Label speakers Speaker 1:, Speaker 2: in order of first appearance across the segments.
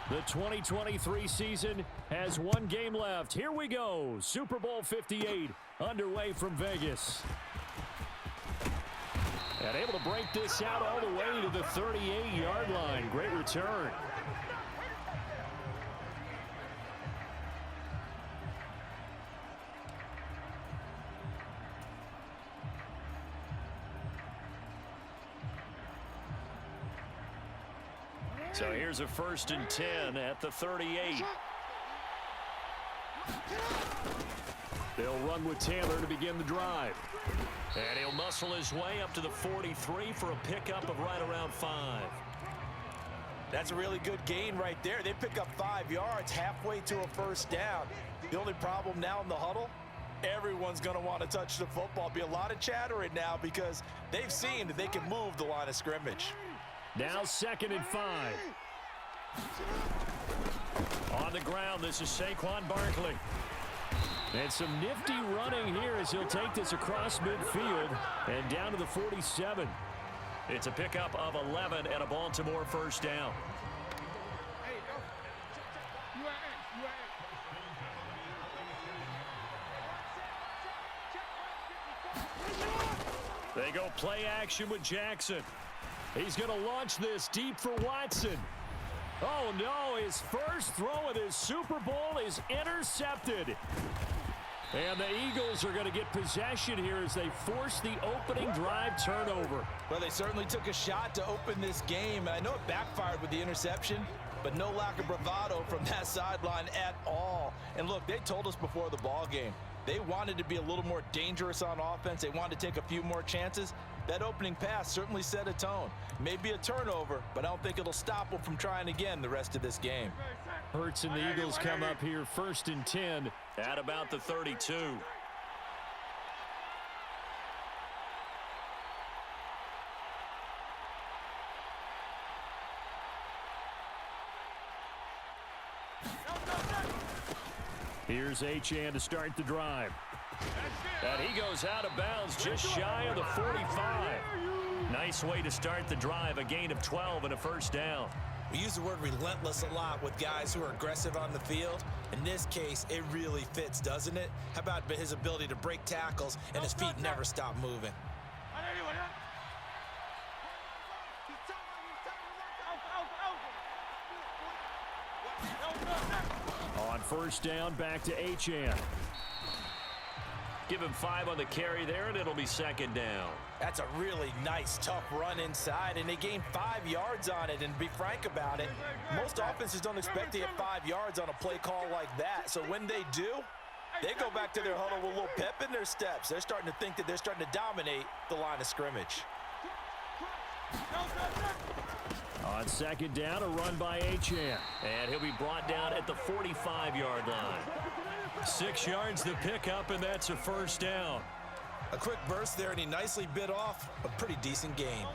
Speaker 1: The 2023 season has one game left. Here we go. Super Bowl 58 underway from Vegas. And able to break this out all the way to the 38-yard line. Great return. So here's a 1st and 10 at the 38. They'll run with Taylor to begin the drive. And he'll muscle his way up to the 43 for a pickup of right around 5.
Speaker 2: That's a really good gain right there. They pick up 5 yards halfway to a 1st down. The only problem now in the huddle, everyone's going to want to touch the football. Be a lot of chattering now because they've seen that they can move the line of scrimmage.
Speaker 1: Now 2nd and 5. On the ground, this is Saquon Barkley. And some nifty running here as he'll take this across midfield and down to the 47. It's a pickup of 11 and a Baltimore 1st down. They go play action with Jackson. He's going to launch this deep for Watson. Oh, no, his first throw of this Super Bowl is intercepted. And the Eagles are going to get possession here as they force the opening drive turnover.
Speaker 2: Well, they certainly took a shot to open this game. And I know it backfired with the interception, but no lack of bravado from that sideline at all. And look, they told us before the ball game, they wanted to be a little more dangerous on offense. They wanted to take a few more chances. That opening pass certainly set a tone. Maybe a turnover, but I don't think it'll stop them from trying again the rest of this game.
Speaker 1: Hurts and the Eagles come up here 1st and 10 at about the 32. Here's Achane to start the drive. And he goes out of bounds just shy of the 45. Nice way to start the drive, a gain of 12 and a 1st down.
Speaker 2: We use the word relentless a lot with guys who are aggressive on the field. In this case, it really fits, doesn't it? How about his ability to break tackles and his feet never stop moving?
Speaker 1: On 1st down, back to Achane. Give him 5 on the carry there, and it'll be 2nd down.
Speaker 2: That's a really nice, tough run inside, and they gained 5 yards on it. And to be frank about it, most offenses don't expect to get 5 yards on a play call like that. So when they do, they go back to their huddle with a little pep in their steps. They're starting to think that they're starting to dominate the line of scrimmage.
Speaker 1: On 2nd down, a run by Achane. And he'll be brought down at the 45-yard line. 6 yards to pick up, and that's a 1st down.
Speaker 2: A quick burst there, and he nicely bit off a pretty decent gain.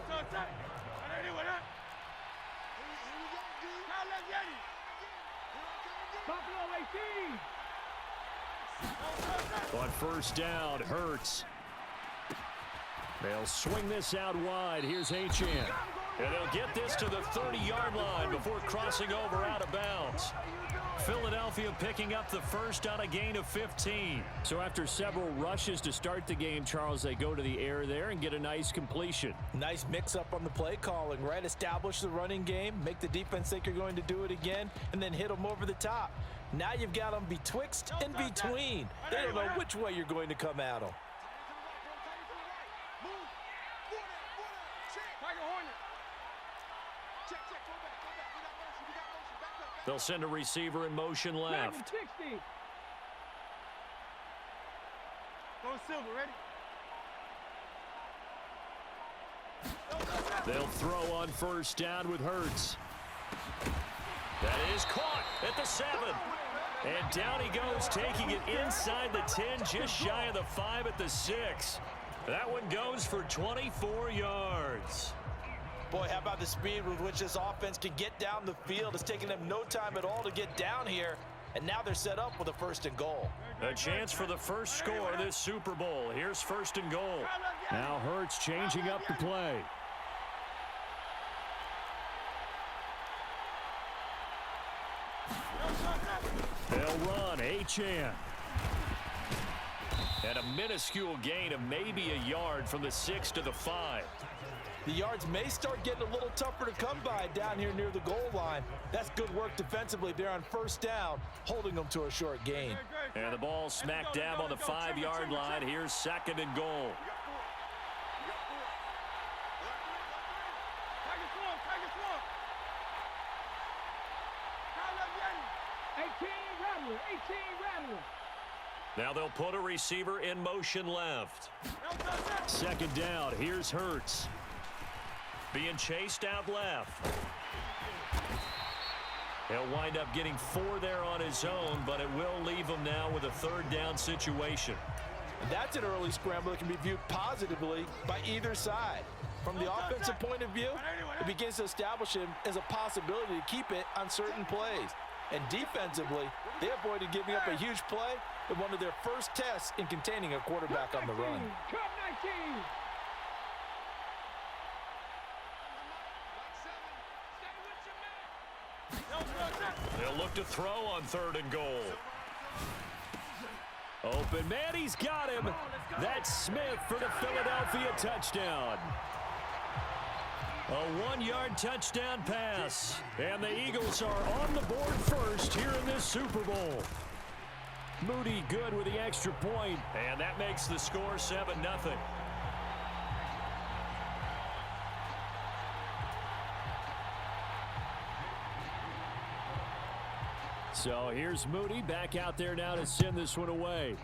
Speaker 1: On 1st down, Hurts. They'll swing this out wide. Here's Achane. And they'll get this to the 30-yard line before crossing over out of bounds. Philadelphia picking up the 1st on a gain of 15. So after several rushes to start the game, Charles, they go to the air there and get a nice completion.
Speaker 2: Nice mix-up on the play calling, right? Establish the running game, make the defense think you're going to do it again, and then hit them over the top. Now you've got them betwixt and between. They don't know which way you're going to come at them.
Speaker 1: They'll send a receiver in motion left. They'll throw on 1st down with Hurts. That is caught at the 7. And down he goes, taking it inside the 10, just shy of the 5 at the 6. That one goes for 24 yards.
Speaker 2: Boy, how about the speed with which this offense can get down the field? It's taking them no time at all to get down here, and now they're set up with a 1st and goal.
Speaker 1: A chance for the first score of this Super Bowl. Here's 1st and goal. Now Hurts changing up the play. They'll run. Achane. And a minuscule gain of maybe a yard from the 6 to the 5.
Speaker 2: The yards may start getting a little tougher to come by down here near the goal line. That's good work defensively there on first down, holding them to a short gain.
Speaker 1: And the ball smack dab on the 5-yard line. Here's 2nd and goal. Now they'll put a receiver in motion left. 2nd down. Here's Hurts. Being chased out left. He'll wind up getting 4 there on his own, but it will leave him now with a 3rd down situation.
Speaker 2: And that's an early scramble that can be viewed positively by either side. From the offensive point of view, it begins to establish him as a possibility to keep it on certain plays. And defensively, they avoided giving up a huge play in one of their first tests in containing a quarterback on the run.
Speaker 1: They'll look to throw on 3rd and goal. Open man, he's got him. That's Smith for the Philadelphia touchdown. A 1-yard touchdown pass. And the Eagles are on the board first here in this Super Bowl. Moody good with the extra point, and that makes the score 7-0. So here's Moody back out there now to send this one away.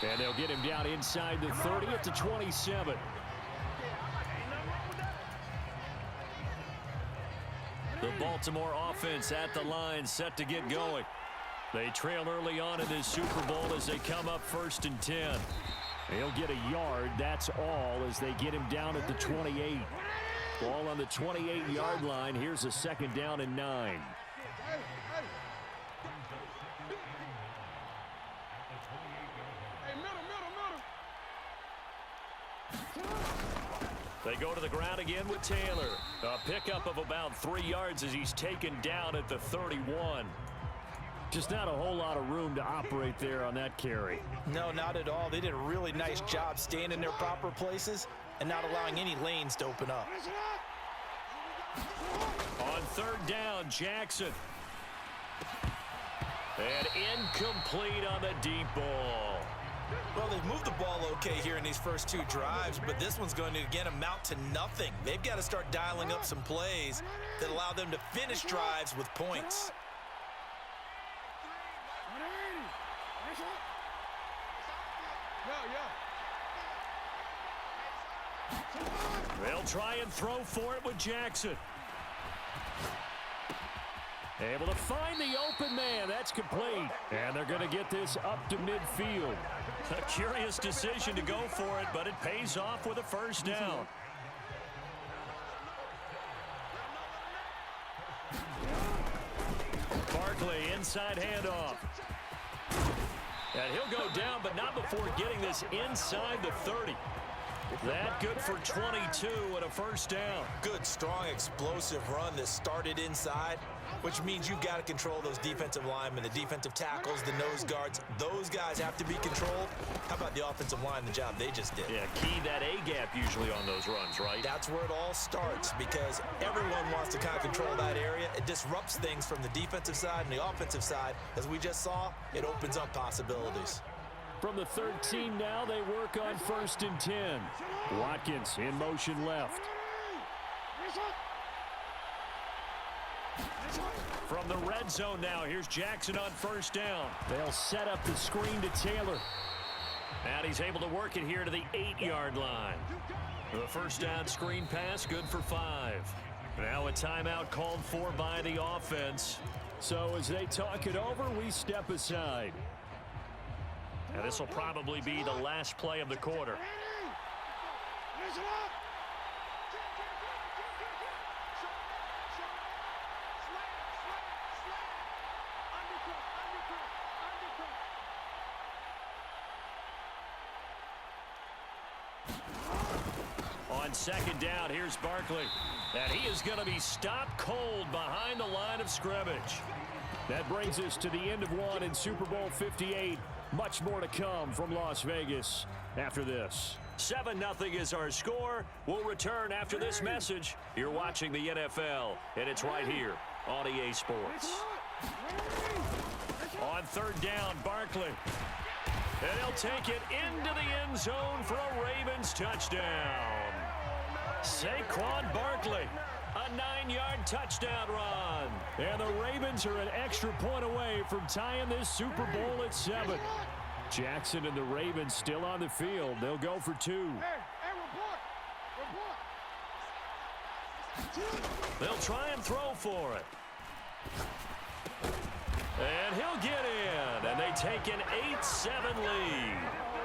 Speaker 1: And they'll get him down inside the 30 at the 27. The Baltimore offense at the line, set to get going. They trail early on in this Super Bowl as they come up 1st and 10. He'll get a yard, that's all, as they get him down at the 28. Ball on the 28-yard line. Here's a 2nd down and 9. They go to the ground again with Taylor. A pickup of about 3 yards as he's taken down at the 31. Just not a whole lot of room to operate there on that carry.
Speaker 2: No, not at all. They did a really nice job staying in their proper places and not allowing any lanes to open up.
Speaker 1: On 3rd down, Jackson. And incomplete on the deep ball.
Speaker 2: Well, they've moved the ball okay here in these first 2 drives, but this one's going to, again, amount to nothing. They've got to start dialing up some plays that allow them to finish drives with points.
Speaker 1: They'll try and throw for it with Jackson. Able to find the open man. That's complete. And they're going to get this up to midfield. A curious decision to go for it, but it pays off with a 1st down. Barkley, inside handoff. And he'll go down, but not before getting this inside the 30. That good for 22 and a 1st down.
Speaker 2: Good, strong, explosive run that started inside, which means you've got to control those defensive linemen, the defensive tackles, the nose guards. Those guys have to be controlled. How about the offensive line, the job they just did?
Speaker 1: Yeah, key that A-gap usually on those runs, right?
Speaker 2: That's where it all starts because everyone wants to kind of control that area. It disrupts things from the defensive side and the offensive side. As we just saw, it opens up possibilities.
Speaker 1: From the 13 now, they work on 1st and 10. Watkins in motion left. From the red zone now, here's Jackson on 1st down. They'll set up the screen to Taylor. And he's able to work it here to the 8-yard line. The 1st down screen pass, good for 5. Now a timeout called for by the offense. So as they talk it over, we step aside. And this will probably be the last play of the quarter. On On second down, here's Barkley. And he is going to be stopped cold behind the line of scrimmage. That brings us to the end of one in Super Bowl 58. Much more to come from Las Vegas after this. 7-0 is our score. We'll return after this message. You're watching the NFL, and it's right here on EA Sports. On third down, Barkley. And he'll take it into the end zone for a Ravens touchdown. Saquon Barkley, a 9-yard touchdown run. And the Ravens are an extra point away from tying this Super Bowl at 7. Jackson and the Ravens still on the field. They'll go for 2. They'll try and throw for it. And he'll get in. And they take an 8-7 lead.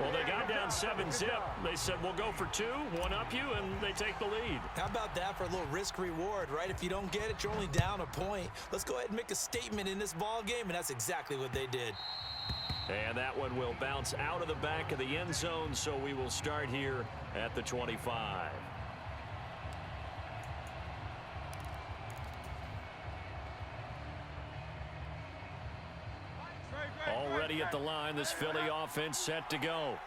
Speaker 1: Well, they got down 7-zip. They said, we'll go for 2, one-up you, and they take the lead.
Speaker 2: How about that for a little risk-reward, right? If you don't get it, you're only down a point. Let's go ahead and make a statement in this ball game, and that's exactly what they did.
Speaker 1: And that one will bounce out of the back of the end zone, so we will start here at the 25. Already at the line, this Philly offense set to go.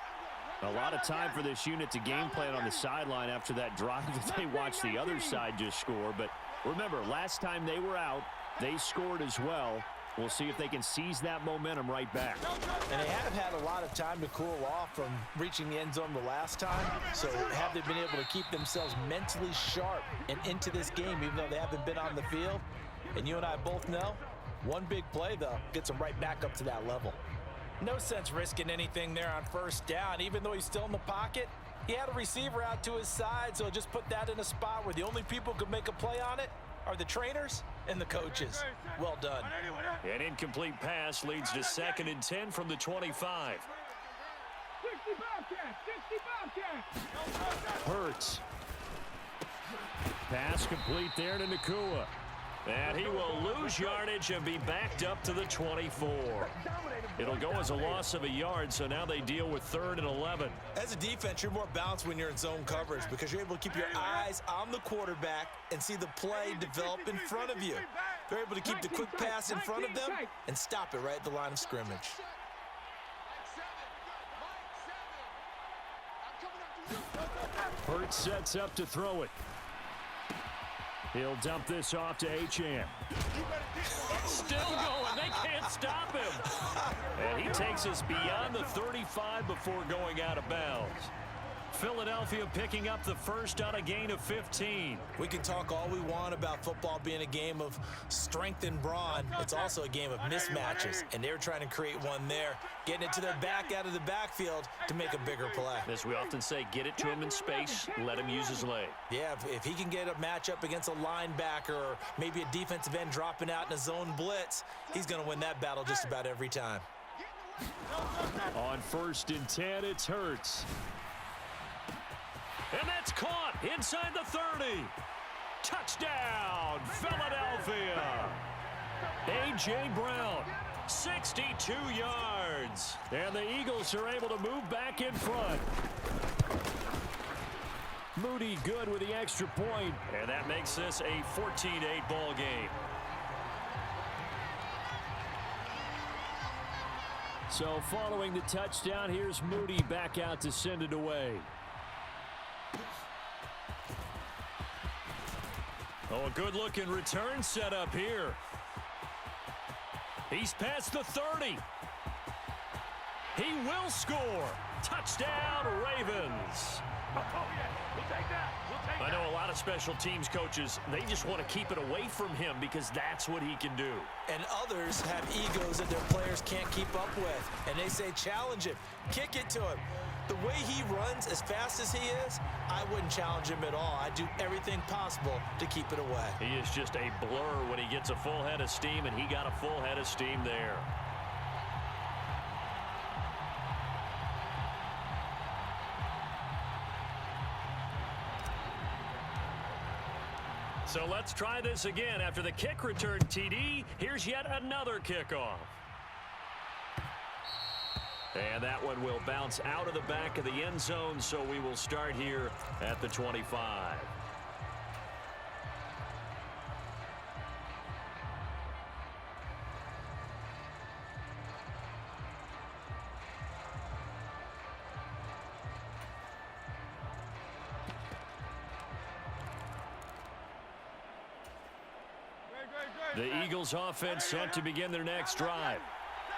Speaker 1: A lot of time for this unit to game plan on the sideline after that drive that they watched the other side just score. But remember, last time they were out, they scored as well. We'll see if they can seize that momentum right back.
Speaker 2: And they have had a lot of time to cool off from reaching the end zone the last time. So have they been able to keep themselves mentally sharp and into this game, even though they haven't been on the field? And you and I both know, one big play, though, gets them right back up to that level. No sense risking anything there on first down. Even though he's still in the pocket, he had a receiver out to his side, so just put that in a spot where the only people who could make a play on it are the trainers and the coaches. Well done.
Speaker 1: An incomplete pass leads to 2nd and 10 from the 25. Hurts. Pass complete there to Nakua. And he will lose yardage and be backed up to the 24. It'll go as a loss of a yard, so now they deal with 3rd and 11.
Speaker 2: As a defense, you're more balanced when you're in zone coverage because you're able to keep your eyes on the quarterback and see the play develop in front of you. They're able to keep the quick pass in front of them and stop it right at the line of scrimmage.
Speaker 1: Hurts sets up to throw it. He'll dump this off to Achane. Still going. They can't stop him. And he takes us beyond the 35 before going out of bounds. Philadelphia picking up the first on a gain of 15.
Speaker 2: We can talk all we want about football being a game of strength and brawn. It's also a game of mismatches, and they're trying to create one there, getting it to their back out of the backfield to make a bigger play.
Speaker 1: As we often say, get it to him in space, let him use his leg.
Speaker 2: Yeah, if he can get a matchup against a linebacker or maybe a defensive end dropping out in a zone blitz, he's going to win that battle just about every time.
Speaker 1: On 1st and 10, it's Hurts. And that's caught inside the 30. Touchdown, Philadelphia. A.J. Brown, 62 yards. And the Eagles are able to move back in front. Moody good with the extra point. And that makes this a 14-8 ball game. So following the touchdown, here's Moody back out to send it away. Oh, a good-looking return set up here. He's past the 30. He will score. Touchdown, Ravens. I know a lot of special teams coaches, they just want to keep it away from him because that's what he can do.
Speaker 2: And others have egos that their players can't keep up with. And they say, challenge him. Kick it to him. The way he runs as fast as he is, I wouldn't challenge him at all. I'd do everything possible to keep it away.
Speaker 1: He is just a blur when he gets a full head of steam, and he got a full head of steam there. So let's try this again. After the kick return TD, here's yet another kickoff. And that one will bounce out of the back of the end zone, so we will start here at the 25. The Eagles offense set to begin their next drive.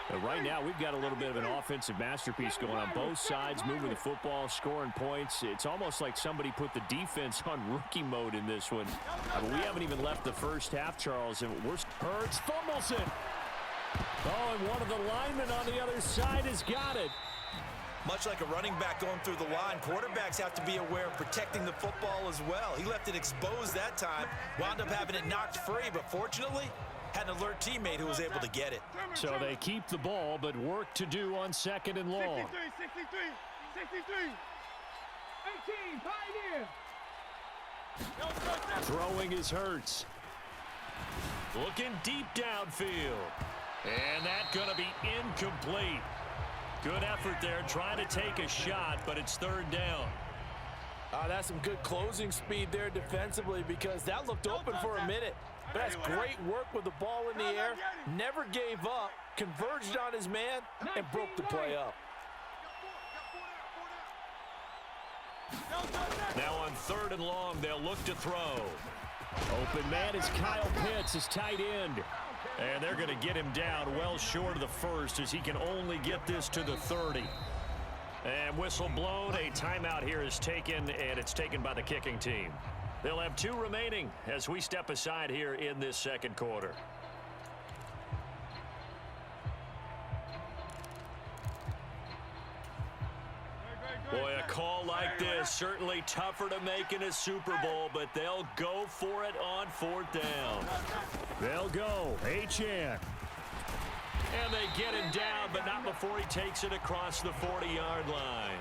Speaker 1: But right now, we've got a little bit of an offensive masterpiece going on both sides, moving the football, scoring points. It's almost like somebody put the defense on rookie mode in this one. But we haven't even left the first half, Charles, and Hurts fumbles it. Oh, and one of the linemen on the other side has got it.
Speaker 2: Much like a running back going through the line, quarterbacks have to be aware of protecting the football as well. He left it exposed that time, wound up having it knocked free, but fortunately, had an alert teammate who was able to get it.
Speaker 1: So they keep the ball, but work to do on second and long.
Speaker 3: 63. 18, Pioneer.
Speaker 1: Throwing is Hurts. Looking deep downfield. And that's going to be incomplete. Good effort there, trying to take a shot, but it's third down.
Speaker 2: That's some good closing speed there defensively because that looked open for a minute. But that's great work with the ball in the air. Never gave up, converged on his man, and broke the play up.
Speaker 1: Now on third and long, they'll look to throw. Open man is Kyle Pitts, his tight end. And they're going to get him down well short of the first as he can only get this to the 30. And whistle blown, a timeout here is taken, and it's taken by the kicking team. They'll have 2 remaining as we step aside here in this second quarter. Boy, a call like this, certainly tougher to make in a Super Bowl, but they'll go for it on fourth down. They'll go. Achane. And they get him down, but not before he takes it across the 40-yard line.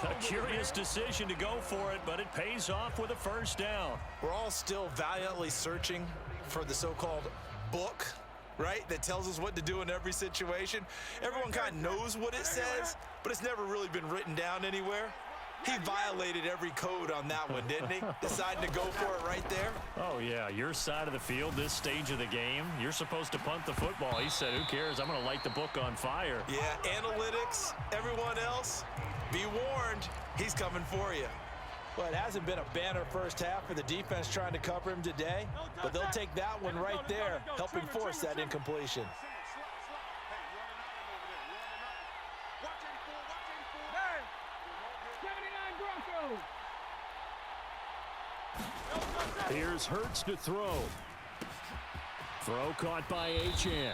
Speaker 1: A curious decision to go for it, but it pays off with a first down.
Speaker 2: We're all still valiantly searching for the so-called book, right, that tells us what to do in every situation. Everyone kind of knows what it says, but it's never really been written down anywhere. He violated every code on that one, didn't he? Deciding to go for it right there.
Speaker 1: Oh, yeah, your side of the field, this stage of the game, you're supposed to punt the football. He said, who cares? I'm going to light the book on fire.
Speaker 2: Yeah, analytics, everyone else, be warned, he's coming for you. Well, it hasn't been a banner first half for the defense trying to cover him today, but they'll take that one right there, helping force that incompletion.
Speaker 1: Here's Hurts to throw. Throw caught by Achane.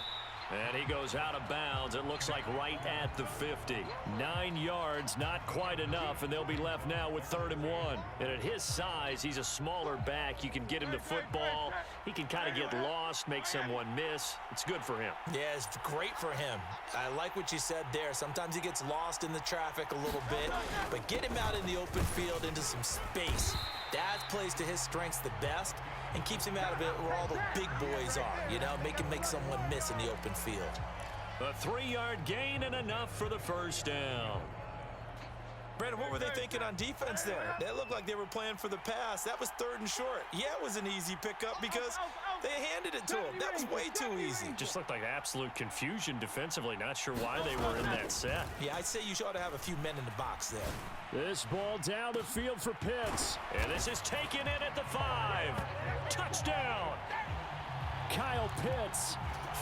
Speaker 1: And he goes out of bounds. It looks like right at the 50. 9 yards, not quite enough, and they'll be left now with 3rd and 1. And at his size, he's a smaller back. You can get him to football. He can kind of get lost, make someone miss. It's good for him.
Speaker 2: Yeah, it's great for him. I like what you said there. Sometimes he gets lost in the traffic a little bit, but get him out in the open field into some space. That plays to his strengths the best and keeps him out of it where all the big boys are, you know, make him make someone miss in the open field.
Speaker 1: A 3-yard gain and enough for the first down.
Speaker 2: Brandon, what were they thinking on defense there? That looked like they were playing for the pass. That was 3rd and short. Yeah, it was an easy pickup because they handed it to him. That was way too easy.
Speaker 1: Just looked like absolute confusion defensively. Not sure why they were in that set.
Speaker 2: Yeah, I'd say you ought to have a few men in the box there.
Speaker 1: This ball down the field for Pitts. And this is taken in at the 5. Touchdown. Kyle Pitts,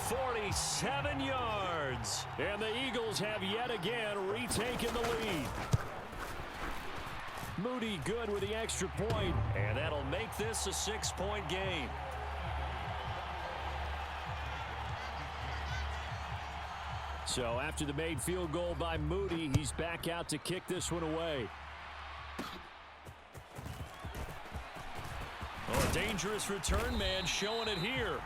Speaker 1: 47 yards. And the Eagles have yet again retaken the lead. Moody good with the extra point, and that'll make this a 6-point game. So after the made field goal by Moody, he's back out to kick this one away. Oh, a dangerous return man showing it here.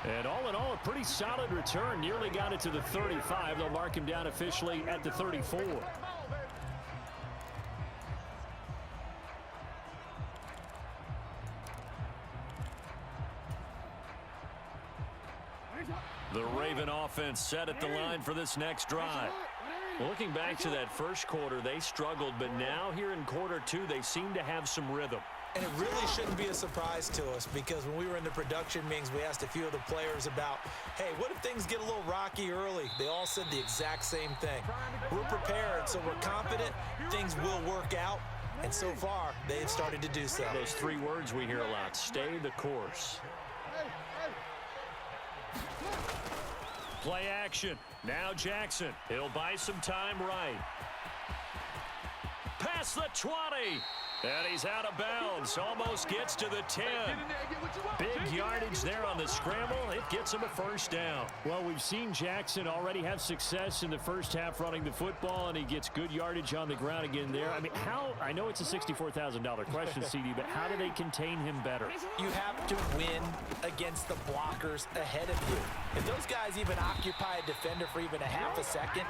Speaker 1: And all in all, a pretty solid return. Nearly got it to the 35. They'll mark him down officially at the 34. The Raven offense set at the line for this next drive. Looking back to that first quarter, they struggled, but now here in quarter two, they seem to have some rhythm.
Speaker 4: And it really shouldn't be a surprise to us, because when we were in the production meetings, we asked a few of the players about, hey, what if things get a little rocky early? They all said the exact same thing. We're prepared, so we're confident things will work out. And so far, they have started to do so.
Speaker 1: Those three words we hear a lot: stay the course. Play action. Now Jackson. He'll buy some time right. Past the 20. And he's out of bounds. Almost gets to the 10. Big yardage there on the scramble. It gets him a first down. Well, we've seen Jackson already have success in the first half running the football, and he gets good yardage on the ground again there. I mean, I know it's a $64,000 question, CD, but how do they contain him better?
Speaker 4: You have to win against the blockers ahead of you. If those guys even occupy a defender for even a half a second,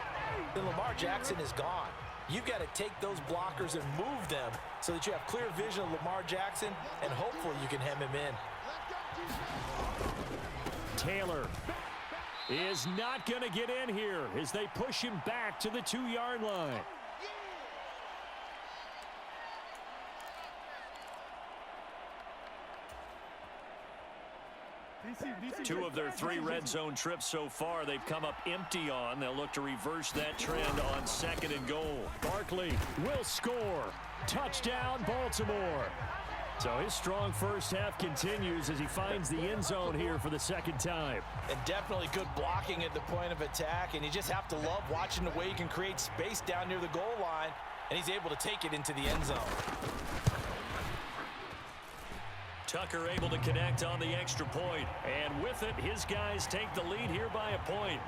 Speaker 4: then Lamar Jackson is gone. You've got to take those blockers and move them so that you have clear vision of Lamar Jackson, and hopefully you can hem him in.
Speaker 1: Taylor is not going to get in here as they push him back to the 2-yard line. Two of their 3 red zone trips so far, they've come up empty on. They'll look to reverse that trend on 2nd and goal. Barkley will score. Touchdown, Baltimore. So his strong first half continues as he finds the end zone here for the 2nd time.
Speaker 2: And definitely good blocking at the point of attack, and you just have to love watching the way he can create space down near the goal line, and he's able to take it into the end zone.
Speaker 1: Tucker able to connect on the extra point. And with it, his guys take the lead here by a point.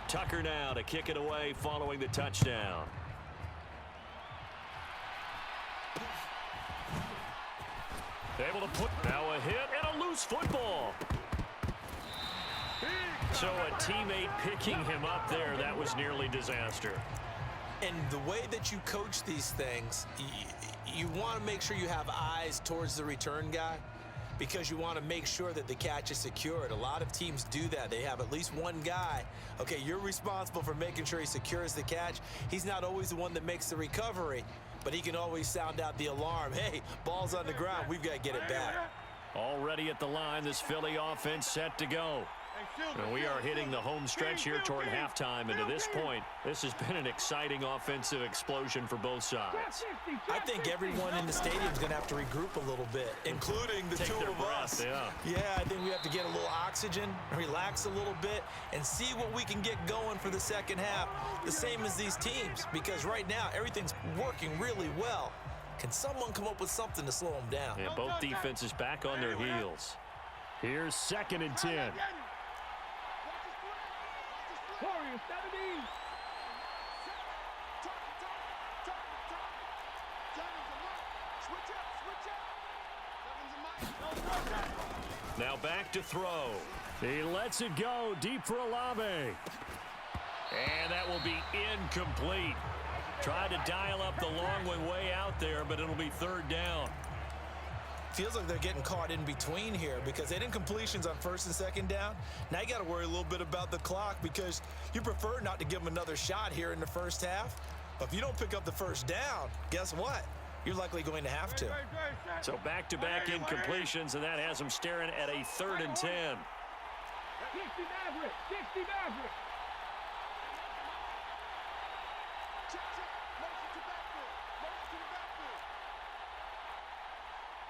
Speaker 1: Tucker now to kick it away following the touchdown. Able to put now a hit and a loose football. So a teammate picking him up there, that was nearly disaster.
Speaker 4: And the way that you coach these things, you want to make sure you have eyes towards the return guy, because you want to make sure that the catch is secured. A lot of teams do that. They have at least one guy. Okay, you're responsible for making sure he secures the catch. He's not always the one that makes the recovery, but he can always sound out the alarm. Hey, ball's on the ground. We've got to get it back.
Speaker 1: Already at the line, this Philly offense set to go. And we are hitting the home stretch here toward halftime, and to this point, this has been an exciting offensive explosion for both sides.
Speaker 4: I think everyone in the stadium is going to have to regroup a little bit, including the two of us. Yeah, I think we have to get a little oxygen, relax a little bit, and see what we can get going for the second half, the same as these teams, because right now everything's working really well. Can someone come up with something to slow them down?
Speaker 1: And both defenses back on their heels. Here's 2nd and 10. Now back to throw. He lets it go deep for Olave. And that will be incomplete. Tried to dial up the long way out there, but it'll be 3rd down.
Speaker 4: Feels like they're getting caught in between here, because they did completions on 1st and 2nd down. Now you got to worry a little bit about the clock, because you prefer not to give them another shot here in the first half. But if you don't pick up the 1st down, guess what? You're likely going to have to.
Speaker 1: So back-to-back incompletions, and that has them staring at a 3rd and 10.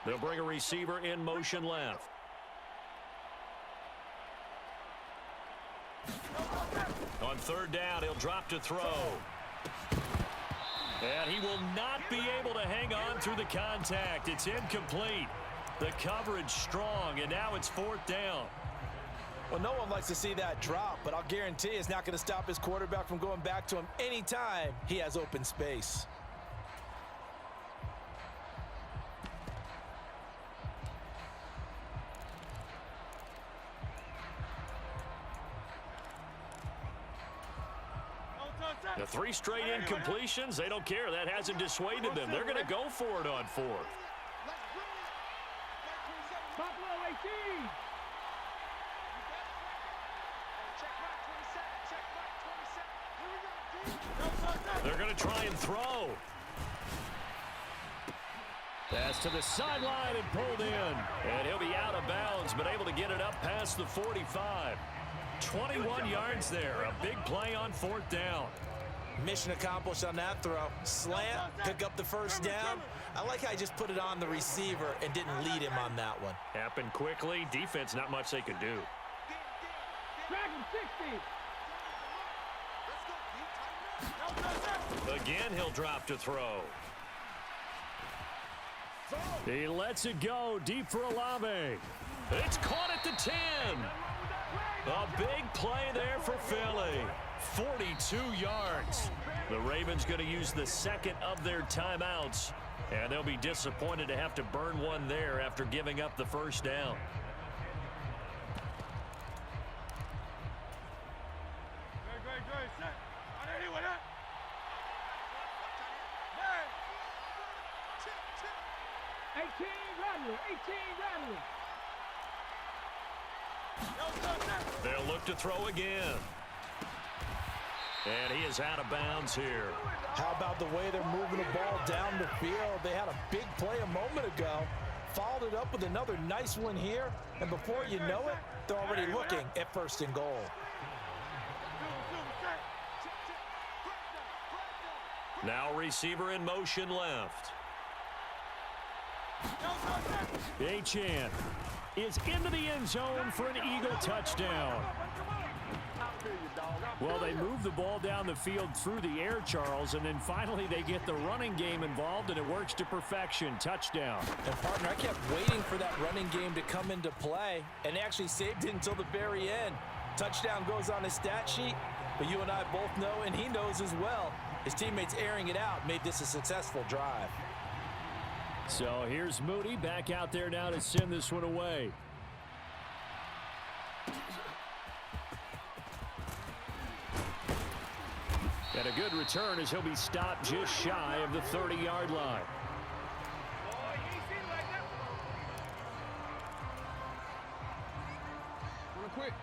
Speaker 1: They'll bring a receiver in motion left. On 3rd down, he'll drop to throw. And he will not be able to hang on through the contact. It's incomplete. The coverage strong, and now it's 4th down.
Speaker 2: Well, no one likes to see that drop, but I'll guarantee it's not going to stop his quarterback from going back to him anytime he has open space.
Speaker 1: The 3 straight incompletions, they don't care. That hasn't dissuaded them. They're going to go for it on 4th.
Speaker 3: Buffalo 18.
Speaker 1: They're going to try and throw. Pass to the sideline and pulled in. And he'll be out of bounds, but able to get it up past the 45. 21 yards there. A big play on 4th down.
Speaker 4: Mission accomplished on that throw. Slant, pick up the first down. I like how he just put it on the receiver and didn't lead him on that one.
Speaker 1: Happened quickly. Defense, not much they could do.
Speaker 3: Dragon 60.
Speaker 1: Again, he'll drop to throw. He lets it go deep for Olave. It's caught at the 10. A big play there for Philly. 42 yards. The Ravens going to use the second of their timeouts, and they'll be disappointed to have to burn one there after giving up the first down.
Speaker 3: Good. Set. On anyone, huh? 18 Radley. 18 Radley.
Speaker 1: They'll look to throw again. And he is out of bounds here.
Speaker 2: How about the way they're moving the ball down the field? They had a big play a moment ago. Followed it up with another nice one here. And before you know it, they're already looking at 1st and goal.
Speaker 1: Now receiver in motion left. Achane is into the end zone for an Eagle touchdown. Well, they move the ball down the field through the air, Charles, and then finally they get the running game involved, and it works to perfection. Touchdown.
Speaker 2: And, partner, I kept waiting for that running game to come into play and actually saved it until the very end. Touchdown goes on his stat sheet, but you and I both know, and he knows as well, his teammates airing it out made this a successful drive.
Speaker 1: So here's Moody back out there now to send this one away. And a good return as he'll be stopped just shy of the 30-yard line.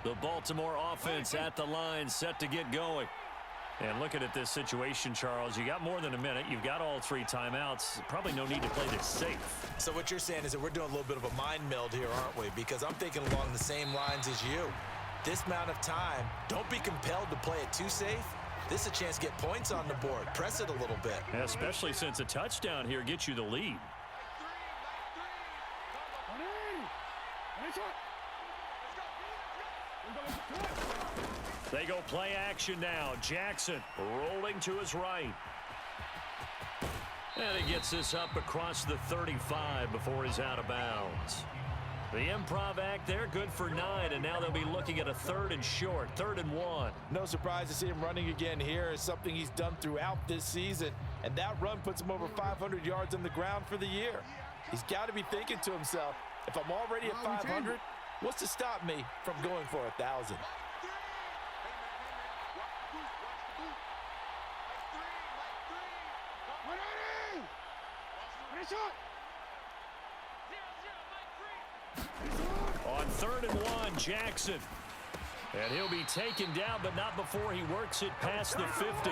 Speaker 1: The Baltimore offense at the line set to get going. And looking at this situation, Charles, you got more than a minute. You've got all 3 timeouts. Probably no need to play this safe.
Speaker 2: So what you're saying is that we're doing a little bit of a mind meld here, aren't we? Because I'm thinking along the same lines as you. This amount of time, don't be compelled to play it too safe. This is a chance to get points on the board. Press it a little bit.
Speaker 1: Especially since a touchdown here gets you the lead. They go play action now. Jackson rolling to his right. And he gets this up across the 35 before he's out of bounds. The improv act there, good for 9, and now they'll be looking at a 3rd and short, 3rd and 1.
Speaker 2: No surprise to see him running again here. Is something he's done throughout this season, and that run puts him over 500 yards on the ground for the year. He's got to be thinking to himself, if I'm already at 500, what's to stop me from going for 1,000?
Speaker 1: On 3rd and 1, Jackson. And he'll be taken down, but not before he works it past the 50.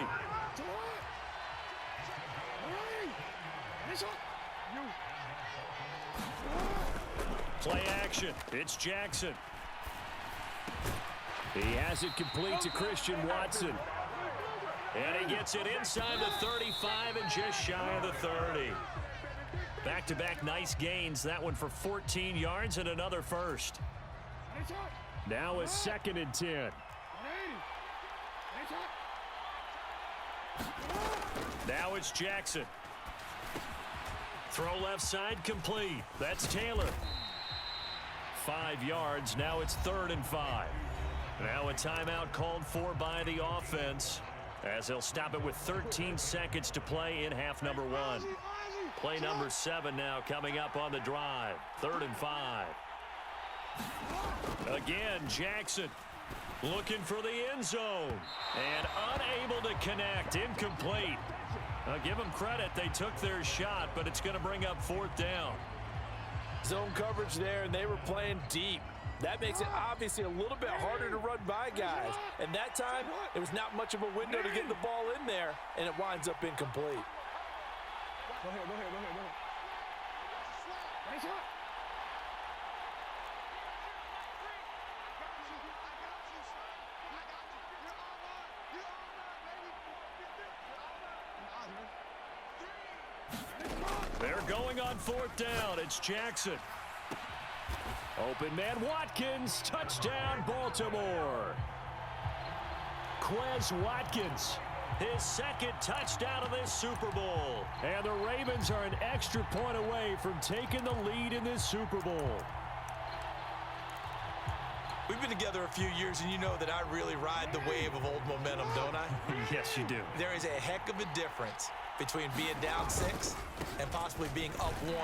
Speaker 1: Play action. It's Jackson. He has it complete to Christian Watson. And he gets it inside the 35 and just shy of the 30. Back-to-back nice gains. That one for 14 yards and another first. Now a 2nd and 10. Now it's Jackson. Throw left side complete. That's Taylor. 5 yards. Now it's 3rd and 5. Now a timeout called for by the offense, as they'll stop it with 13 seconds to play in half number 1. Play number 7 now coming up on the drive. 3rd and 5. Again, Jackson. Looking for the end zone. And unable to connect. Incomplete. I'll give them credit. They took their shot, but it's going to bring up 4th down.
Speaker 2: Zone coverage there, and they were playing deep. That makes it obviously a little bit harder to run by guys. And that time, it was not much of a window to get the ball in there, and it winds up incomplete.
Speaker 3: Go ahead, go ahead, go ahead, go ahead. Nice shot.
Speaker 1: They're going on 4th down. It's Jackson. Open man Watkins. Touchdown, Baltimore. Quez Watkins. His 2nd touchdown of this Super Bowl. And the Ravens are an extra point away from taking the lead in this Super Bowl.
Speaker 4: We've been together a few years, and you know that I really ride the wave of old momentum, don't I?
Speaker 1: Yes, you do.
Speaker 4: There is a heck of a difference between being down 6 and possibly being up 1.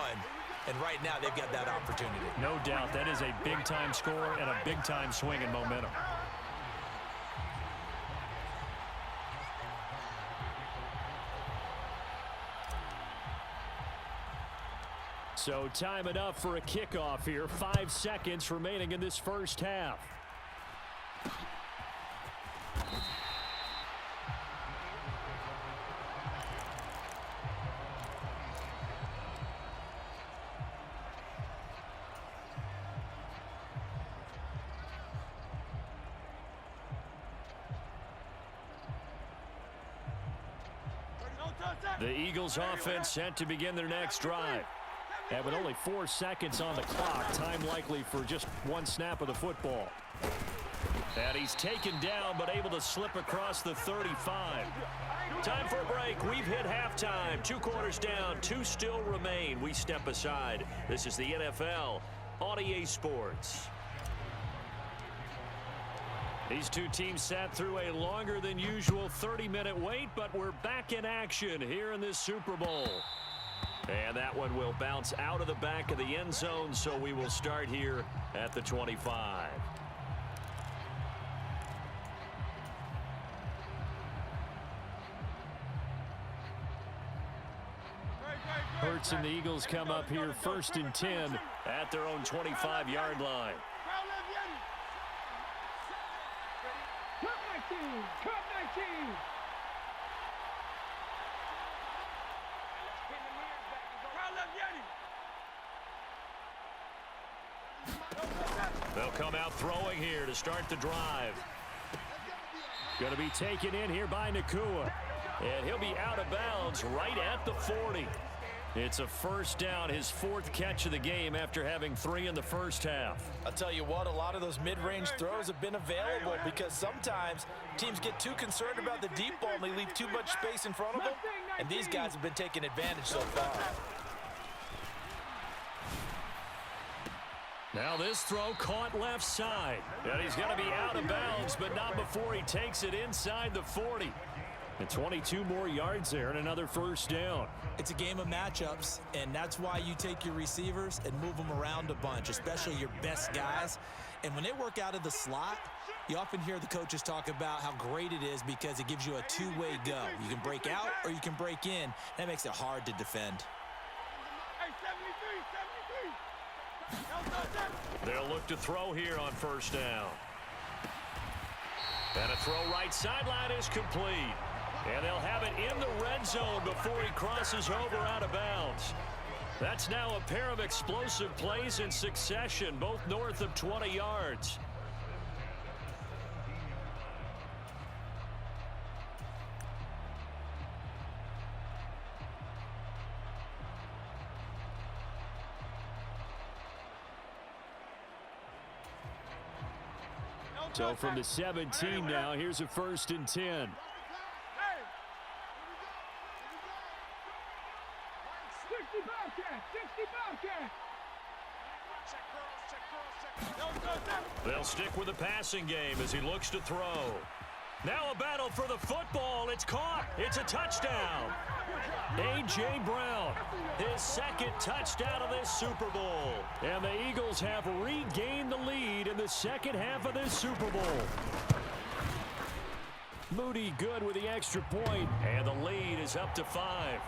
Speaker 4: And right now, they've got that opportunity.
Speaker 1: No doubt. That is a big-time score and a big-time swing in momentum. So time enough for a kickoff here. 5 seconds remaining in this first half. The Eagles offense set to begin their next drive. And with only 4 seconds on the clock, time likely for just 1 snap of the football. And he's taken down, but able to slip across the 35. Time for a break. We've hit halftime. 2 quarters down, 2 still remain. We step aside. This is the NFL on EA Sports. These 2 teams sat through a longer than usual 30-minute wait, but we're back in action here in this Super Bowl. And that one will bounce out of the back of the end zone, so we will start here at the 25. Hurts and the Eagles come up here 1st and 10 at their own 25-yard line. They'll come out throwing here to start the drive. Going to be taken in here by Nakua. And he'll be out of bounds right at the 40. It's a 1st down, his 4th catch of the game after having 3 in the first half.
Speaker 2: I'll tell you what, a lot of those mid-range throws have been available because sometimes teams get too concerned about the deep ball and they leave too much space in front of them. And these guys have been taking advantage so far.
Speaker 1: Now this throw caught left side. And he's going to be out of bounds, but not before he takes it inside the 40. And 22 more yards there and another 1st down.
Speaker 4: It's a game of matchups, and that's why you take your receivers and move them around a bunch, especially your best guys. And when they work out of the slot, you often hear the coaches talk about how great it is because it gives you a 2-way go. You can break out or you can break in. That makes it hard to defend.
Speaker 3: Hey, 73.
Speaker 1: They'll look to throw here on 1st down. And a throw right sideline is complete. And they'll have it in the red zone before he crosses over out of bounds. That's now a pair of explosive plays in succession, both north of 20 yards. So from the 17 now, here's a 1st and 10. They'll stick with the passing game as he looks to throw. Now a battle for the football. It's caught. It's a touchdown. A.J. Brown, his 2nd touchdown of this Super Bowl. And the Eagles have regained the lead in the second half of this Super Bowl. Moody good with the extra point, and the lead is up to 5.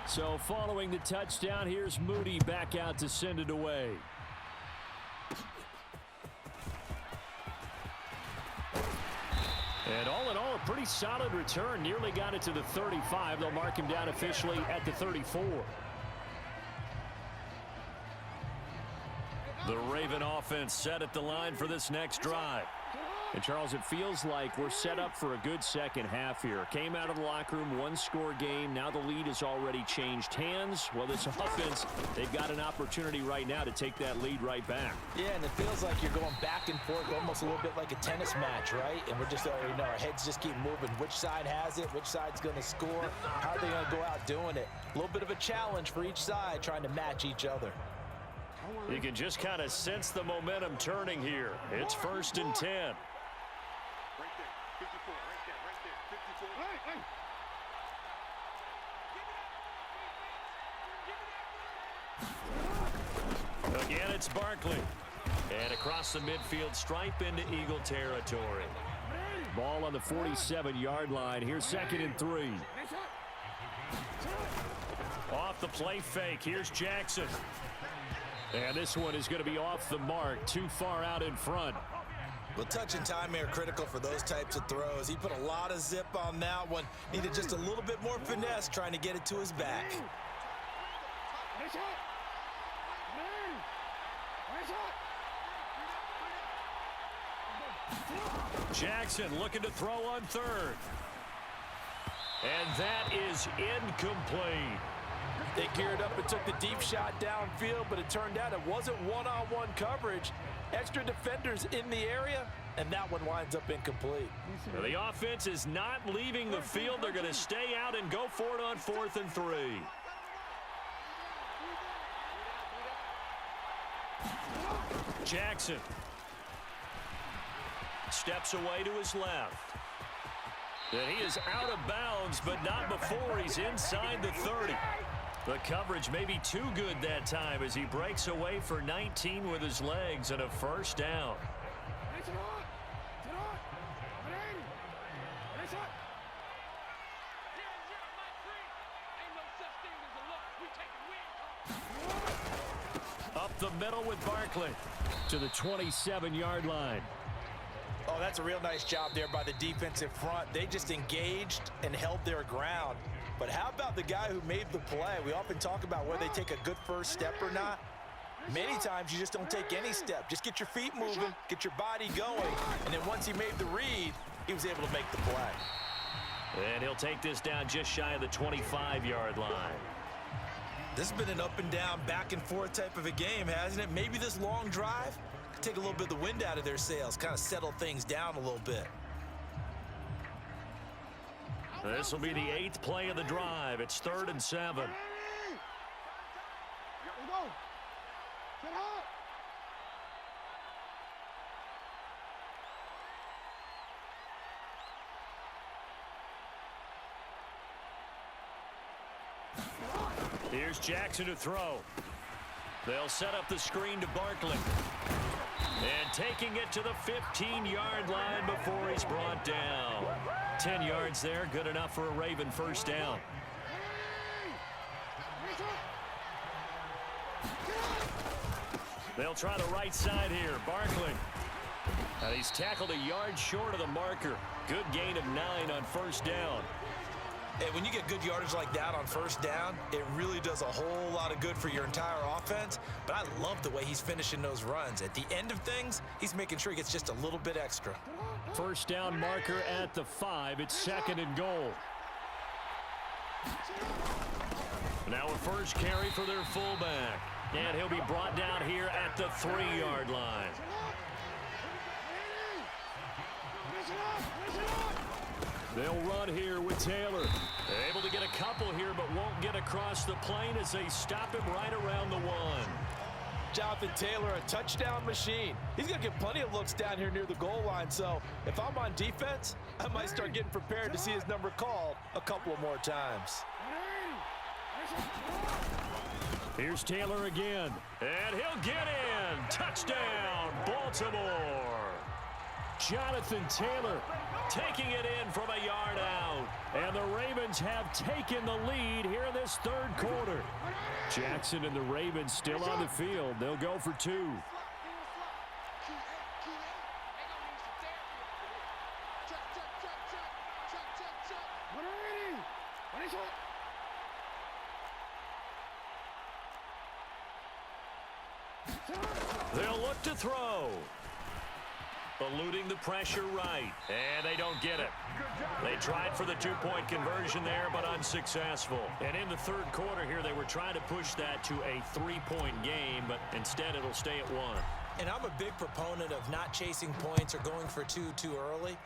Speaker 1: So following the touchdown, here's Moody back out to send it away. And all in all, a pretty solid return. Nearly got it to the 35. They'll mark him down officially at the 34. The Raven offense set at the line for this next drive. And, Charles, it feels like we're set up for a good second half here. Came out of the locker room, one-score game. Now the lead has already changed hands. Well, this offense, they've got an opportunity right now to take that lead right back.
Speaker 2: Yeah, and it feels like you're going back and forth, almost a little bit like a tennis match, right? And we're just, our heads just keep moving. Which side has it? Which side's going to score? How are they going to go out doing it? A little bit of a challenge for each side, trying to match each other.
Speaker 1: You can just kind of sense the momentum turning here. It's 1st and 10. Again, it's Barkley. And across the midfield stripe into Eagle territory. Ball on the 47-yard line. Here's 2nd and 3. Off the play fake. Here's Jackson. And this one is going to be off the mark. Too far out in front.
Speaker 4: Well, touch and time are critical for those types of throws. He put a lot of zip on that one. Needed just a little bit more finesse trying to get it to his back.
Speaker 1: Jackson looking to throw on 3rd. And that is incomplete.
Speaker 2: They geared up and took the deep shot downfield, but it turned out it wasn't one-on-one coverage. Extra defenders in the area, and that one winds up incomplete.
Speaker 1: Well, the offense is not leaving the field. They're going to stay out and go for it on 4th and 3. Jackson steps away to his left. And he is out of bounds, but not before he's inside the 30. The coverage may be too good that time as he breaks away for 19 with his legs and a 1st down. Up the middle with Barkley to the 27-yard line.
Speaker 2: Oh, that's a real nice job there by the defensive front. They just engaged and held their ground. But how about the guy who made the play? We often talk about whether they take a good first step or not. Many times you just don't take any step. Just get your feet moving, get your body going, and then once he made the read, he was able to make the play.
Speaker 1: And he'll take this down just shy of the 25-yard line.
Speaker 4: This has been an up and down, back and forth type of a game, hasn't it? Maybe this long drive could take a little bit of the wind out of their sails, kind of settle things down a little bit.
Speaker 1: This will be the 8th play of the drive. It's 3rd and 7. Here's Jackson to throw. They'll set up the screen to Barkley. And taking it to the 15-yard line before he's brought down. 10 yards there, good enough for a Raven 1st down. They'll try the right side here. Barkley. And he's tackled a yard short of the marker. Good gain of 9 on 1st down.
Speaker 4: Hey, when you get good yardage like that on 1st down, it really does a whole lot of good for your entire offense. But I love the way he's finishing those runs. At the end of things, he's making sure he gets just a little bit extra.
Speaker 1: 1st down marker at the 5. It's 2nd and goal. Now a 1st carry for their fullback. And he'll be brought down here at the 3-yard line. They'll run here with Taylor. Able to get a couple here, but won't get across the plane as they stop him right around the 1.
Speaker 2: Jonathan Taylor, a touchdown machine. He's going to get plenty of looks down here near the goal line. So if I'm on defense, I might start getting prepared to see his number called a couple of more times.
Speaker 1: Here's Taylor again. And he'll get in. Touchdown, Baltimore. Jonathan Taylor taking it in from a yard out. And the Ravens have taken the lead here in this third quarter. Jackson and the Ravens still on the field. They'll go for two. They'll look to throw. Eluding the pressure right. And they don't get it. They tried for the two-point conversion there, but unsuccessful. And in the third quarter here, they were trying to push that to a three-point game, but instead it'll stay at one.
Speaker 4: And I'm a big proponent of not chasing points or going for two too early.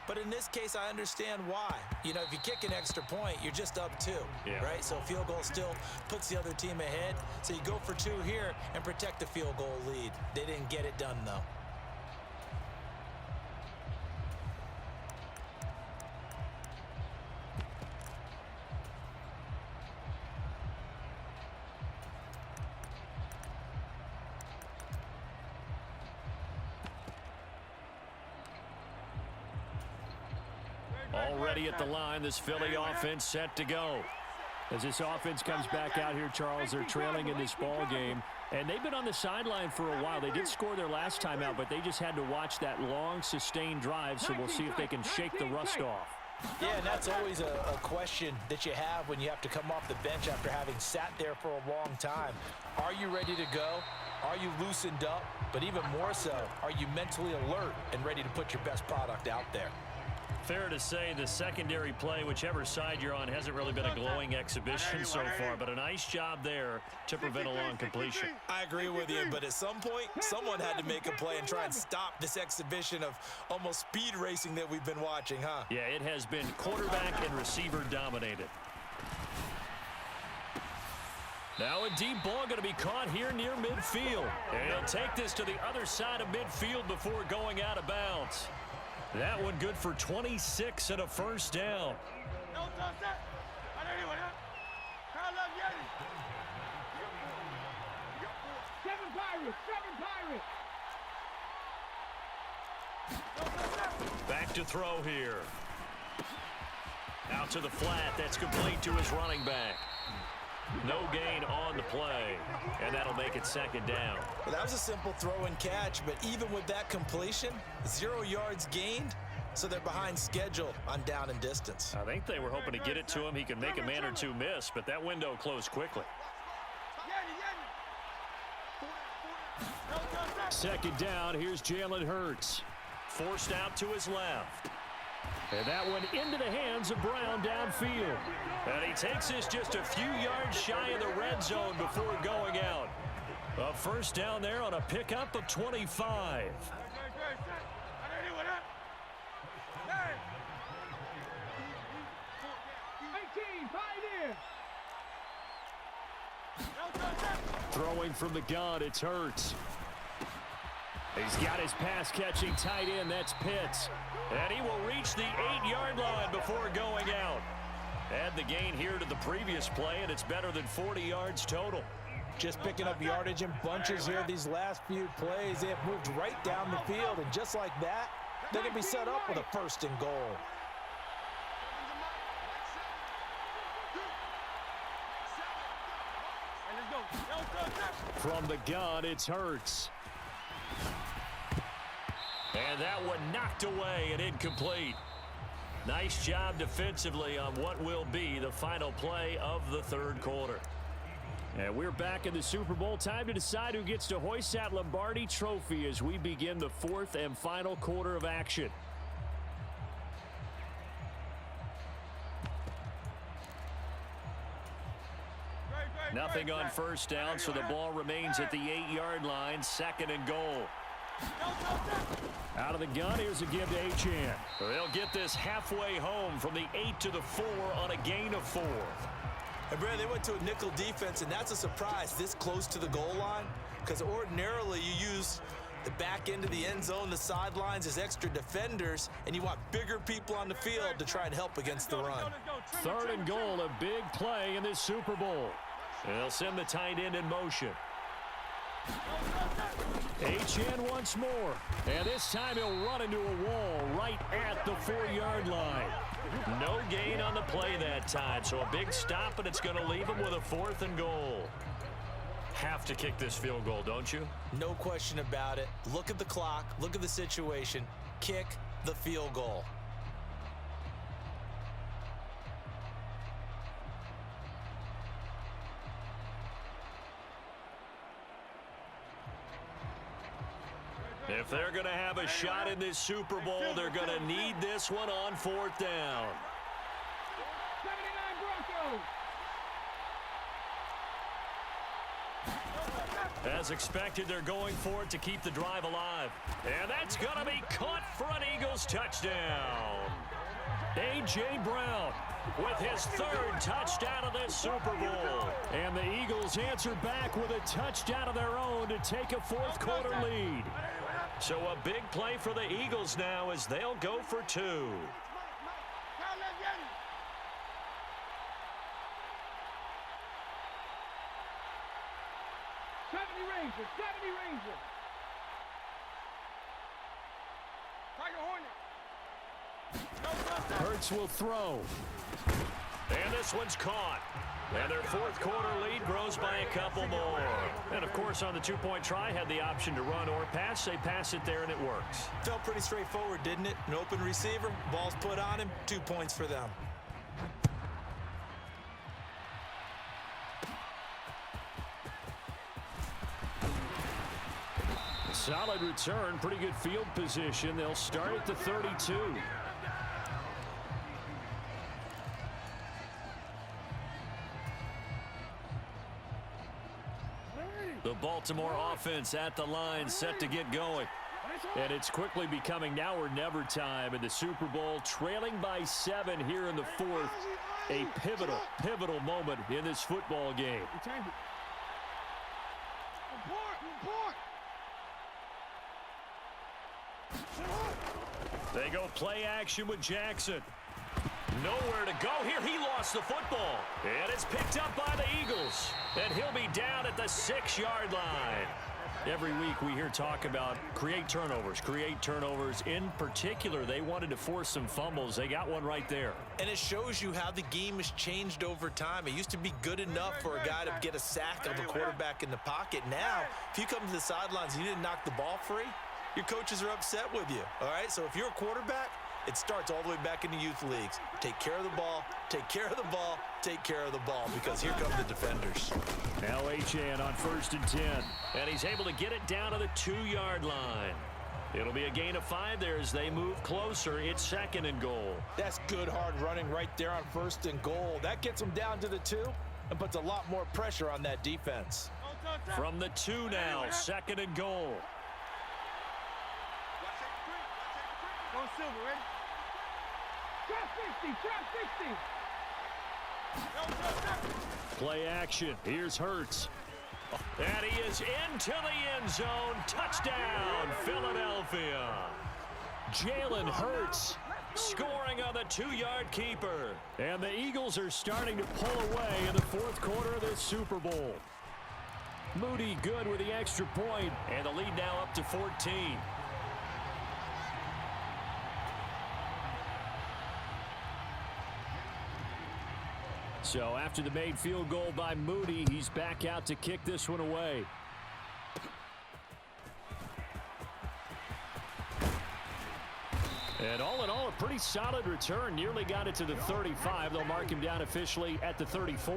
Speaker 4: But in this case, I understand why. You know, if you kick an extra point, you're just up two, right? So a field goal still puts the other team ahead. So you go for two here and protect the field goal lead. They didn't get it done, though.
Speaker 1: Already at the line, this Philly offense set to go. As this offense comes back out here, Charles, they're trailing in this ball game. And they've been on the sideline for a while. They did score their last time out, but they just had to watch that long, sustained drive, so we'll see if they can shake the rust off.
Speaker 2: Yeah, and that's always a question that you have when you have to come off the bench after having sat there for a long time. Are you ready to go? Are you loosened up? But even more so, are you mentally alert and ready to put your best product out there?
Speaker 1: Fair to say the secondary play, whichever side you're on, hasn't really been a glowing exhibition so far, but a nice job there to prevent a long completion.
Speaker 4: I agree with you, but at some point, someone had to make a play and try and stop this exhibition of almost speed racing that we've been watching, huh?
Speaker 1: Yeah, it has been quarterback and receiver dominated. Now a deep ball going to be caught here near midfield. And he'll take this to the other side of midfield before going out of bounds. That one good for 26 and a first down. Back to throw here. Out to the flat. That's complete to his running back. No gain on the play, and that'll make it second down.
Speaker 4: Well, that was a simple throw and catch, but even with that completion, 0 yards gained, so they're behind schedule on down and distance.
Speaker 1: I think they were hoping to get it to him. He could make a man or two miss, but that window closed quickly. Second down, here's Jalen Hurts. Forced out to his left. And that one into the hands of Brown downfield. And he takes this just a few yards shy of the red zone before going out. A first down there on a pickup of 25. Throwing from the gun, it's Hurts. He's got his pass-catching tight end, that's Pitts. And he will reach the 8-yard line before going out. Add the gain here to the previous play, and it's better than 40 yards total.
Speaker 2: Just picking up yardage in bunches here these last few plays. They have moved right down the field, and just like that, they're going to be set up with a first and goal.
Speaker 1: From the gun, it's Hurts. And that one knocked away and incomplete. Nice job defensively on what will be the final play of the third quarter. And we're back in the Super Bowl. Time to decide who gets to hoist that Lombardi trophy as we begin the fourth and final quarter of action. Nothing on first down, so the ball remains at the 8-yard line, second and goal. Out of the gun, here's a give to Achane. They'll get this halfway home from the 8 to the 4 on a gain of 4.
Speaker 4: And Brad, they went to a nickel defense, and that's a surprise this close to the goal line, because ordinarily you use the back end of the end zone, the sidelines as extra defenders, and you want bigger people on the field to try and help against the run.
Speaker 1: Third and goal, a big play in this Super Bowl. And they'll send the tight end in motion. HN once more. And this time he'll run into a wall right at the 4-yard line. No gain on the play that time. So a big stop, and it's going to leave him with a 4th and goal. Have to kick this field goal, don't you?
Speaker 4: No question about it. Look at the clock. Look at the situation. Kick the field goal.
Speaker 1: If they're going to have a shot in this Super Bowl, they're going to need this one on 4th down.
Speaker 3: 79 Broncos.
Speaker 1: As expected, they're going for it to keep the drive alive. And that's going to be caught for an Eagles touchdown. A.J. Brown with his 3rd touchdown of this Super Bowl. And the Eagles answer back with a touchdown of their own to take a 4th quarter lead. So a big play for the Eagles now as they'll go for 2.
Speaker 3: 70 Rangers, 70 Rangers. Tiger Hornet.
Speaker 1: Hurts will throw. And this one's caught. And their 4th quarter lead grows by a couple more. And, of course, on the 2-point try, had the option to run or pass. They pass it there, and it works.
Speaker 4: Felt pretty straightforward, didn't it? An open receiver, ball's put on him, 2 points for them.
Speaker 1: Solid return, pretty good field position. They'll start at the 32. The Baltimore offense at the line, set to get going. And it's quickly becoming now or never time in the Super Bowl, trailing by 7 here in the 4th. A pivotal moment in this football game. They go play action with Jackson. Nowhere to go here. He lost the football. And it's picked up by the Eagles. And he'll be down at the 6-yard line. Every week we hear talk about create turnovers. In particular, they wanted to force some fumbles. They got one right there.
Speaker 4: And it shows you how the game has changed over time. It used to be good enough for a guy to get a sack of a quarterback in the pocket. Now, if you come to the sidelines and you didn't knock the ball free, your coaches are upset with you. All right, so if you're a quarterback, it starts all the way back in the youth leagues. Take care of the ball, take care of the ball, take care of the ball, because here come the defenders.
Speaker 1: Now HN on 1st and 10. And he's able to get it down to the 2-yard line. It'll be a gain of 5 there as they move closer. It's 2nd and goal.
Speaker 2: That's good hard running right there on 1st and goal. That gets them down to the 2 and puts a lot more pressure on that defense.
Speaker 1: From the 2 now, 2nd and goal.
Speaker 3: Go Silver, ready? Trap 60, trap 60.
Speaker 1: Play action. Here's Hurts. And he is into the end zone. Touchdown, Philadelphia. Jalen Hurts scoring on the 2-yard keeper. And the Eagles are starting to pull away in the 4th quarter of this Super Bowl. Moody good with the extra point, and the lead now up to 14. So after the made field goal by Moody, he's back out to kick this one away. And all in all, a pretty solid return. Nearly got it to the 35. They'll mark him down officially at the 34.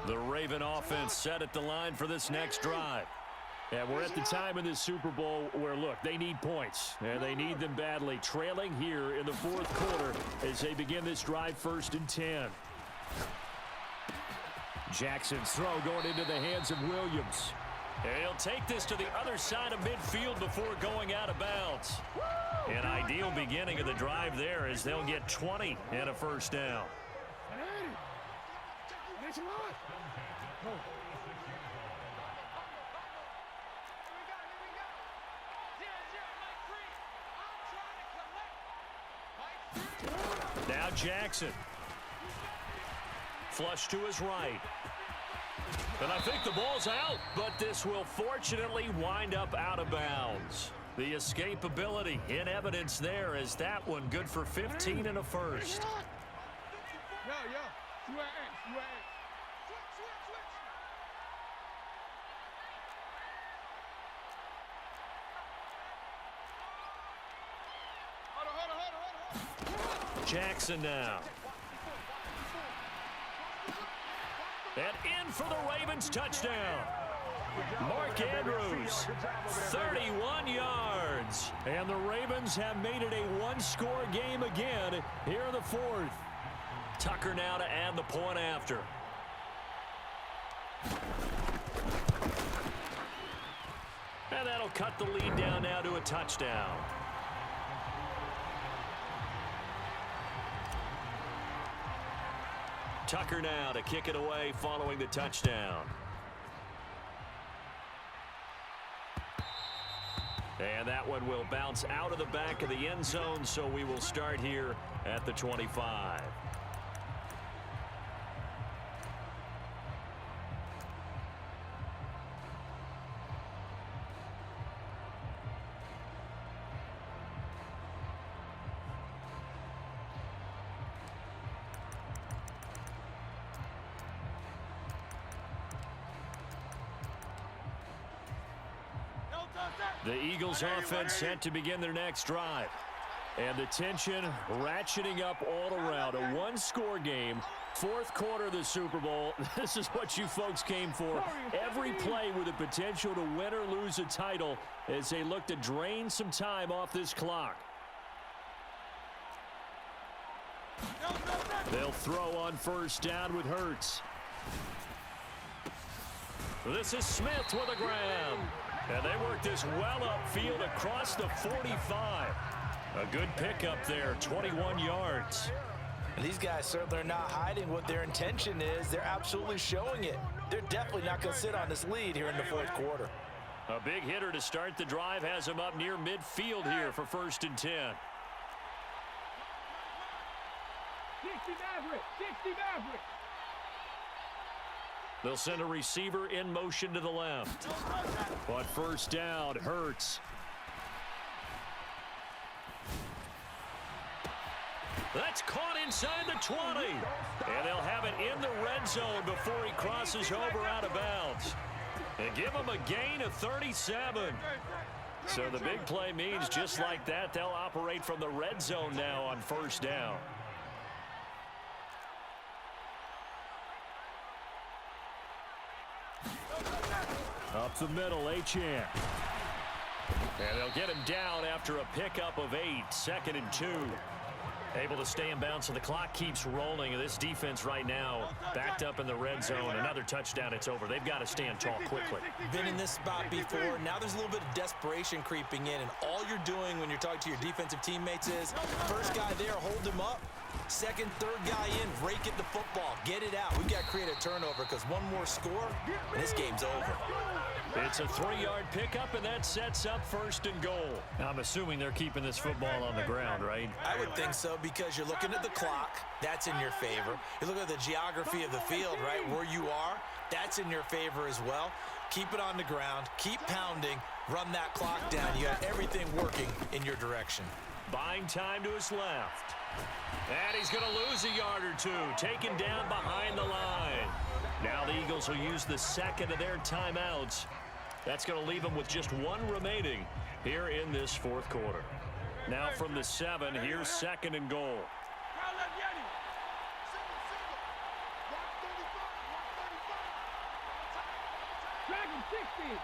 Speaker 1: The Raven offense set at the line for this next drive. And we're at the time in this Super Bowl where, look, they need points. And they need them badly. Trailing here in the 4th quarter as they begin this drive 1st and 10. Jackson's throw going into the hands of Williams. And he'll take this to the other side of midfield before going out of bounds. An ideal beginning of the drive there as they'll get 20 and a 1st down. Now Jackson. flush to his right. And I think the ball's out, but this will fortunately wind up out of bounds. The escapability in evidence there as that one good for 15 and a first.
Speaker 3: Yo, you at X, you at X. Hold on.
Speaker 1: Jackson now. And in for the Ravens touchdown. Mark Andrews, 31 yards. And the Ravens have made it a one-score game again here in the fourth. Tucker now to add the point after. And that'll cut the lead down now to a touchdown. Tucker now to kick it away following the touchdown. And that one will bounce out of the back of the end zone, so we will start here at the 25. The Eagles offense set to begin their next drive. And the tension ratcheting up all around. A one-score game, fourth quarter of the Super Bowl. This is what you folks came for. Every play with the potential to win or lose a title as they look to drain some time off this clock. They'll throw on first down with Hurts. This is Smith with a grab. And they work this well upfield across the 45. A good pickup there, 21 yards.
Speaker 2: And these guys certainly are not hiding what their intention is. They're absolutely showing it. They're definitely not going to sit on this lead here in the fourth quarter.
Speaker 1: A big hitter to start the drive has him up near midfield here for 1st and 10.
Speaker 3: 60 Maverick, 60 Maverick.
Speaker 1: They'll send a receiver in motion to the left. But first down, Hurts. That's caught inside the 20. And they'll have it in the red zone before he crosses over out of bounds. And give him a gain of 37. So the big play means just like that, they'll operate from the red zone now on first down. Up the middle, Achane. And they'll get him down after a pickup of 8, 2nd and 2. Able to stay in bounds, so the clock keeps rolling. And this defense right now backed up in the red zone. Another touchdown, it's over. They've got to stand tall quickly.
Speaker 2: Been in this spot before. Now there's a little bit of desperation creeping in. And all you're doing when you're talking to your defensive teammates is first guy there, hold him up. Second, third guy in, rake at the football. Get it out. We've got to create a turnover because one more score, and this game's over.
Speaker 1: It's a 3-yard pickup, and that sets up 1st and goal. I'm assuming they're keeping this football on the ground, right?
Speaker 2: I would think so because you're looking at the clock. That's in your favor. You look at the geography of the field, right, where you are. That's in your favor as well. Keep it on the ground. Keep pounding. Run that clock down. You got everything working in your direction.
Speaker 1: Buying time to his left. And he's going to lose a yard or two. Taken down behind the line. Now the Eagles will use the second of their timeouts. That's going to leave them with just one remaining here in this fourth quarter. Now from the 7, here's 2nd and goal.
Speaker 3: Dragon 60.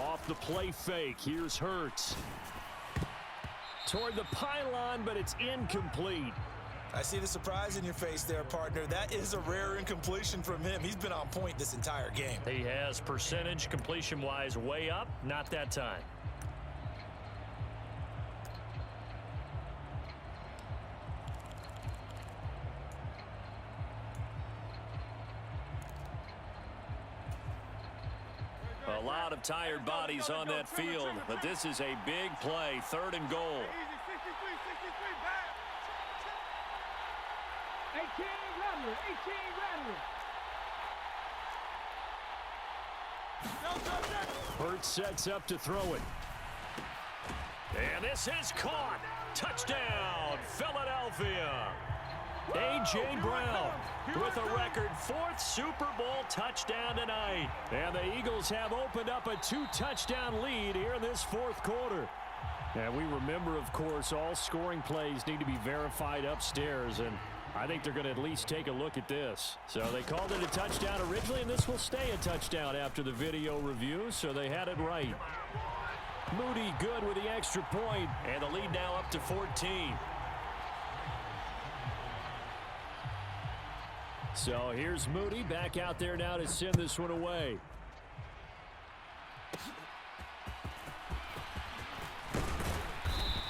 Speaker 1: Off the play fake, here's Hurts. Toward the pylon, but it's incomplete.
Speaker 2: I see the surprise in your face there, partner. That is a rare incompletion from him. He's been on point this entire game.
Speaker 1: He has percentage completion-wise way up, not that time. A lot of tired bodies on that field, but this is a big play, 3rd and goal.
Speaker 3: Easy, 63, 63, back. Rattler, 18 Rattler.
Speaker 1: Hurts sets up to throw it. And this is caught. Touchdown, Philadelphia. A.J. Brown with a record 4th Super Bowl touchdown tonight. And the Eagles have opened up a 2-touchdown lead here in this 4th quarter. And we remember, of course, all scoring plays need to be verified upstairs. And I think they're going to at least take a look at this. So they called it a touchdown originally, and this will stay a touchdown after the video review, so they had it right. Moody good with the extra point, and the lead now up to 14. So here's Moody back out there now to send this one away.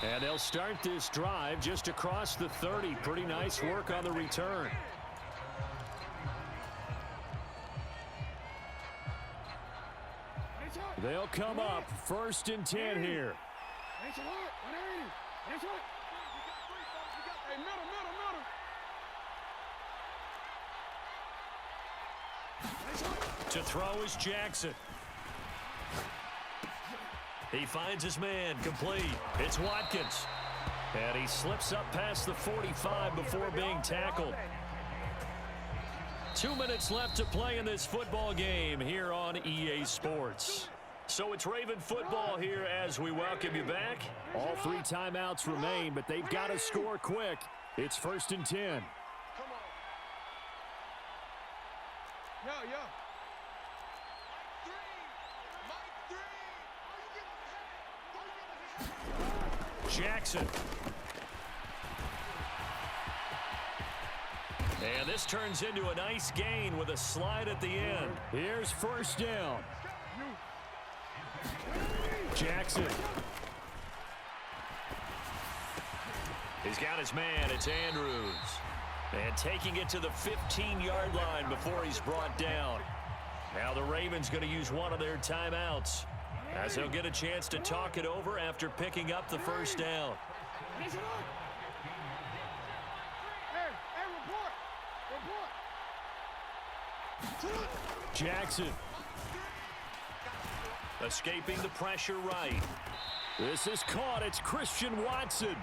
Speaker 1: And they'll start this drive just across the 30. Pretty nice work on the return. They'll come up 1st and 10 here. To throw is Jackson. He finds his man, complete. It's Watkins. And he slips up past the 45 before being tackled. 2 minutes left to play in this football game here on EA Sports. So it's Raven football here as we welcome you back. All 3 timeouts remain, but they've got to score quick. It's 1st and 10.
Speaker 3: Yo.
Speaker 1: Jackson. And this turns into a nice gain with a slide at the end. Here's 1st down. Jackson. He's got his man. It's Andrews. And taking it to the 15-yard line before he's brought down. Now the Ravens going to use one of their timeouts, as they'll get a chance to talk it over after picking up the 1st down. Jackson. Escaping the pressure right. This is caught. It's Christian Watson.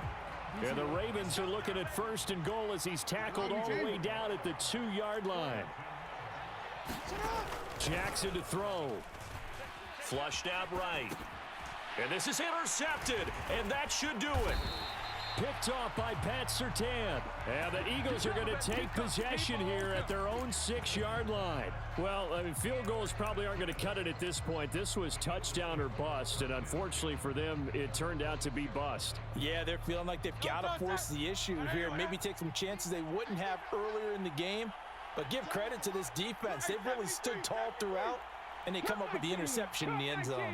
Speaker 1: And the Ravens are looking at 1st and goal as he's tackled all the way down at the 2-yard line. Jackson to throw. Flushed out right. And this is intercepted, and that should do it. Picked off by Pat Surtain. And the Eagles are going to take possession here at their own 6-yard line. Well, I mean, field goals probably aren't going to cut it at this point. This was touchdown or bust, and unfortunately for them, it turned out to be bust.
Speaker 2: Yeah, they're feeling like they've got to force the issue here. Maybe take some chances they wouldn't have earlier in the game. But give credit to this defense. They've really stood tall throughout, and they come up with the interception in the end zone.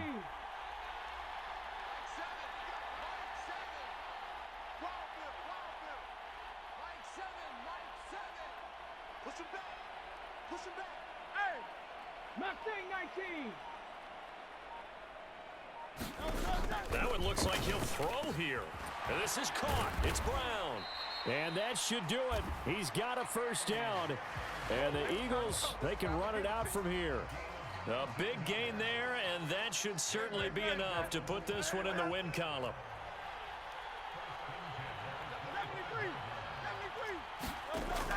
Speaker 1: That one looks like he'll throw here. And this is caught. It's Brown. And that should do it. He's got a 1st down. And the Eagles, they can run it out from here. A big gain there, and that should certainly be enough to put this one in the win column.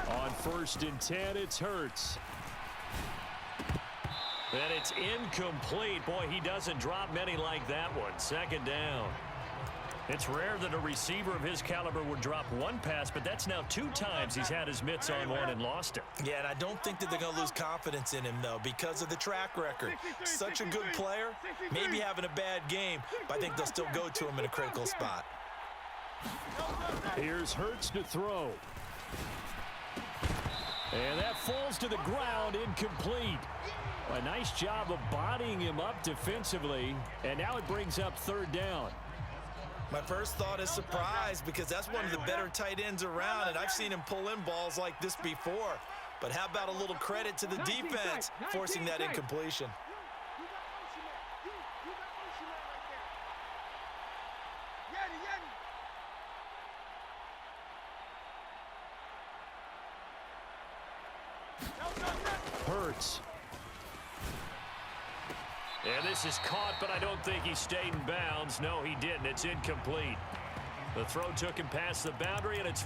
Speaker 1: On 1st and 10, it's Hurts. And it's incomplete. Boy, he doesn't drop many like that one. 2nd down. It's rare that a receiver of his caliber would drop one pass, but that's now 2 times he's had his mitts on one and lost it.
Speaker 4: Yeah, and I don't think that they're going to lose confidence in him, though, because of the track record. Such a good player, maybe having a bad game, but I think they'll still go to him in a critical spot.
Speaker 1: Here's Hurts to throw. And that falls to the ground, incomplete. A nice job of bodying him up defensively, and now it brings up 3rd down.
Speaker 4: My first thought is surprise, because that's one of the better tight ends around, and I've seen him pull in balls like this before. But how about a little credit to the defense forcing that incompletion?
Speaker 1: Hurts. And this is caught, but I don't think he stayed in bounds. No, he didn't. It's incomplete. The throw took him past the boundary, and it's